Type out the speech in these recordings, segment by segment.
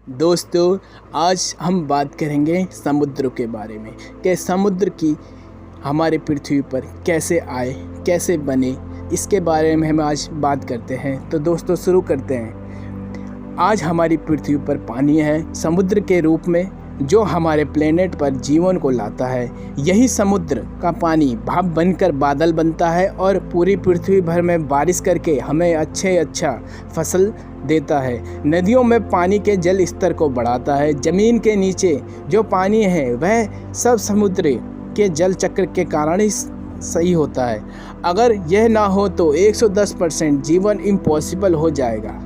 दोस्तों, आज हम बात करेंगे समुद्र के बारे में कि समुद्र की हमारे पृथ्वी पर कैसे आए, कैसे बने, इसके बारे में हम आज बात करते हैं। तो दोस्तों शुरू करते हैं। आज हमारी पृथ्वी पर पानी है समुद्र के रूप में, जो हमारे प्लेनेट पर जीवन को लाता है। यही समुद्र का पानी भाप बनकर बादल बनता है और पूरी पृथ्वी भर में बारिश करके हमें अच्छा फसल देता है। नदियों में पानी के जल स्तर को बढ़ाता है। ज़मीन के नीचे जो पानी है वह सब समुद्र के जल चक्र के कारण ही सही होता है। अगर यह ना हो तो 110% जीवन इम्पॉसिबल हो जाएगा।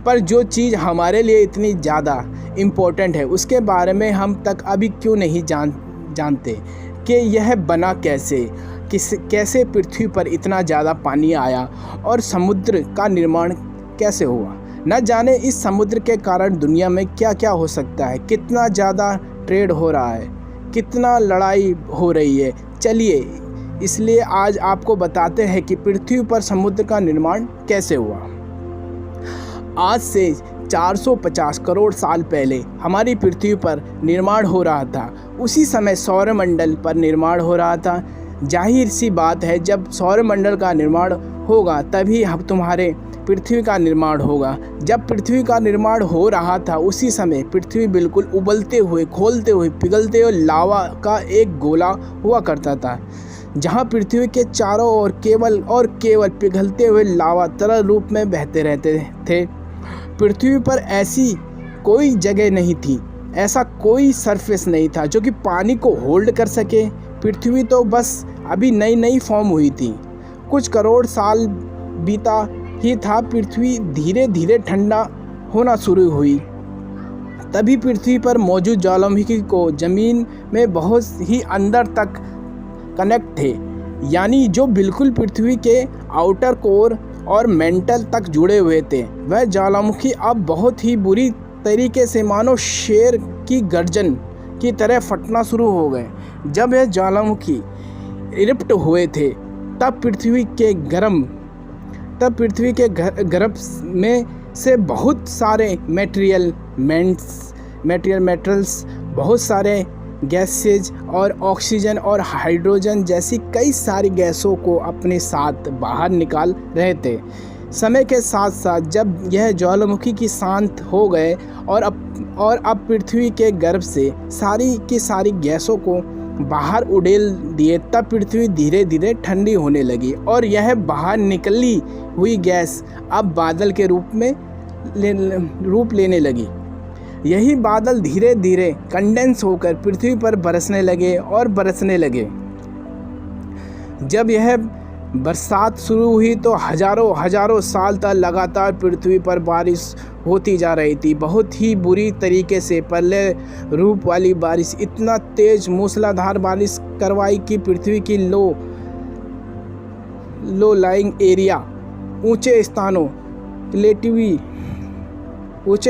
पर जो चीज़ हमारे लिए इतनी ज़्यादा इम्पोर्टेंट है उसके बारे में हम तक अभी क्यों नहीं जानते कि यह बना कैसे पृथ्वी पर इतना ज़्यादा पानी आया और समुद्र का निर्माण कैसे हुआ। न जाने इस समुद्र के कारण दुनिया में क्या क्या हो सकता है, कितना ज़्यादा ट्रेड हो रहा है, कितना लड़ाई हो रही है। चलिए इसलिए आज आपको बताते हैं कि पृथ्वी पर समुद्र का निर्माण कैसे हुआ। आज से 450 करोड़ साल पहले हमारी पृथ्वी पर निर्माण हो रहा था। उसी समय सौरमंडल पर निर्माण हो रहा था। जाहिर सी बात है, जब सौरमंडल का निर्माण होगा तभी हम तुम्हारे पृथ्वी का निर्माण होगा। जब पृथ्वी का निर्माण हो रहा था उसी समय पृथ्वी बिल्कुल उबलते हुए, खोलते हुए, पिघलते हुए लावा का एक गोला हुआ करता था, जहाँ पृथ्वी के चारों ओर केवल पिघलते हुए लावा तरल रूप में बहते रहते थे। पृथ्वी पर ऐसी कोई जगह नहीं थी, ऐसा कोई सरफेस नहीं था जो कि पानी को होल्ड कर सके। पृथ्वी तो बस अभी नई फॉर्म हुई थी। कुछ करोड़ साल बीता ही था, पृथ्वी धीरे धीरे ठंडा होना शुरू हुई। तभी पृथ्वी पर मौजूद ज्वालामुखी को ज़मीन में बहुत ही अंदर तक कनेक्ट थे, यानी जो बिल्कुल पृथ्वी के आउटर कोर और मेंटल तक जुड़े हुए थे। वह ज्वालामुखी अब बहुत ही बुरी तरीके से मानो शेर की गर्जन की तरह फटना शुरू हो गए। जब यह ज्वालामुखी इरप्ट हुए थे तब पृथ्वी के गर्भ में से बहुत सारे मेटल्स, बहुत सारे गैसेज और ऑक्सीजन और हाइड्रोजन जैसी कई सारी गैसों को अपने साथ बाहर निकाल रहे थे। समय के साथ साथ जब यह ज्वालामुखी की शांत हो गए और अब पृथ्वी के गर्भ से सारी की सारी गैसों को बाहर उड़ेल दिए, तब पृथ्वी धीरे धीरे ठंडी होने लगी और यह बाहर निकली हुई गैस अब बादल के रूप लेने लगी। यही बादल धीरे धीरे कंडेंस होकर पृथ्वी पर बरसने लगे। जब यह बरसात शुरू हुई तो हजारों साल तक लगातार पृथ्वी पर बारिश होती जा रही थी। बहुत ही बुरी तरीके से प्रलय रूप वाली बारिश, इतना तेज मूसलाधार बारिश करवाई कि पृथ्वी की लो लाइंग एरिया, ऊंचे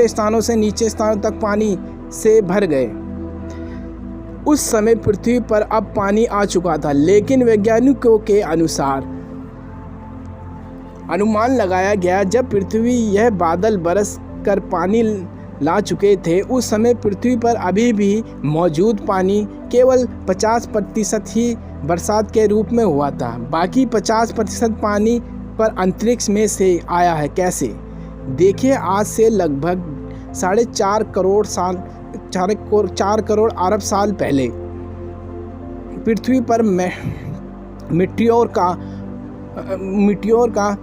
स्थानों से नीचे स्थानों तक पानी से भर गए। उस समय पृथ्वी पर अब पानी आ चुका था, लेकिन वैज्ञानिकों के अनुसार अनुमान लगाया गया जब पृथ्वी यह बादल बरस कर पानी ला चुके थे, उस समय पृथ्वी पर अभी भी मौजूद पानी केवल 50% ही बरसात के रूप में हुआ था। बाकी 50% पानी पर अंतरिक्ष में से आया है। कैसे? देखिए, आज से लगभग 4.5 करोड़ 4 करोड़ अरब साल पहले पृथ्वी पर मिट्योर का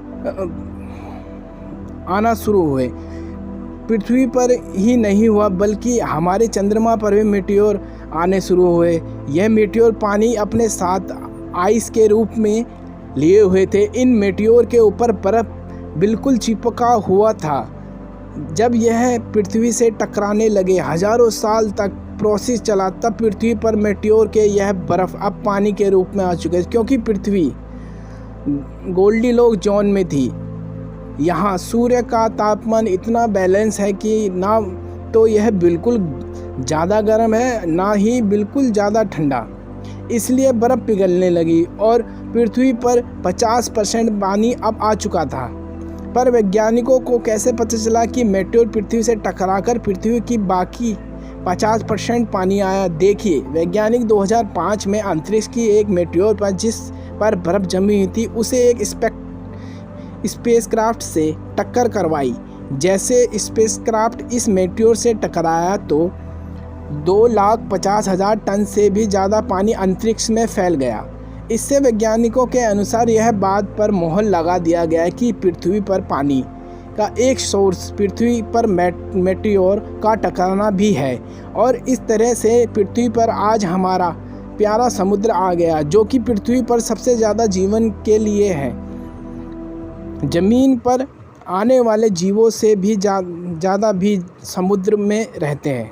आना शुरू हुए। पृथ्वी पर ही नहीं हुआ बल्कि हमारे चंद्रमा पर भी मिट्योर आने शुरू हुए। यह मिट्योर पानी अपने साथ आइस के रूप में लिए हुए थे। इन मिट्योर के ऊपर बर्फ बिल्कुल चिपका हुआ था। जब यह पृथ्वी से टकराने लगे, हजारों साल तक प्रोसेस चला, तब पृथ्वी पर मेटियोर के यह बर्फ़ अब पानी के रूप में आ चुके, क्योंकि पृथ्वी गोल्डीलॉक्स जोन में थी। यहाँ सूर्य का तापमान इतना बैलेंस है कि ना तो यह बिल्कुल ज़्यादा गर्म है, ना ही बिल्कुल ज़्यादा ठंडा। इसलिए बर्फ़ पिघलने लगी और पृथ्वी पर 50% पानी अब आ चुका था। पर वैज्ञानिकों को कैसे पता चला कि मेटेओर पृथ्वी से टकराकर पृथ्वी की बाकी 50% पानी आया? देखिए, वैज्ञानिक 2005 में अंतरिक्ष की एक मेटेओर पर जिस पर बर्फ़ जमी हुई थी उसे एक स्पेसक्राफ्ट से टक्कर करवाई। जैसे स्पेसक्राफ्ट इस मेटेओर से टकराया तो 2,50,000 टन से भी ज़्यादा पानी अंतरिक्ष में फैल गया। इससे वैज्ञानिकों के अनुसार यह बात पर मोहर लगा दिया गया कि पृथ्वी पर पानी का एक सोर्स पृथ्वी पर मेटेओर का टकराना भी है, और इस तरह से पृथ्वी पर आज हमारा प्यारा समुद्र आ गया, जो कि पृथ्वी पर सबसे ज़्यादा जीवन के लिए है। ज़मीन पर आने वाले जीवों से भी ज़्यादा भी समुद्र में रहते हैं।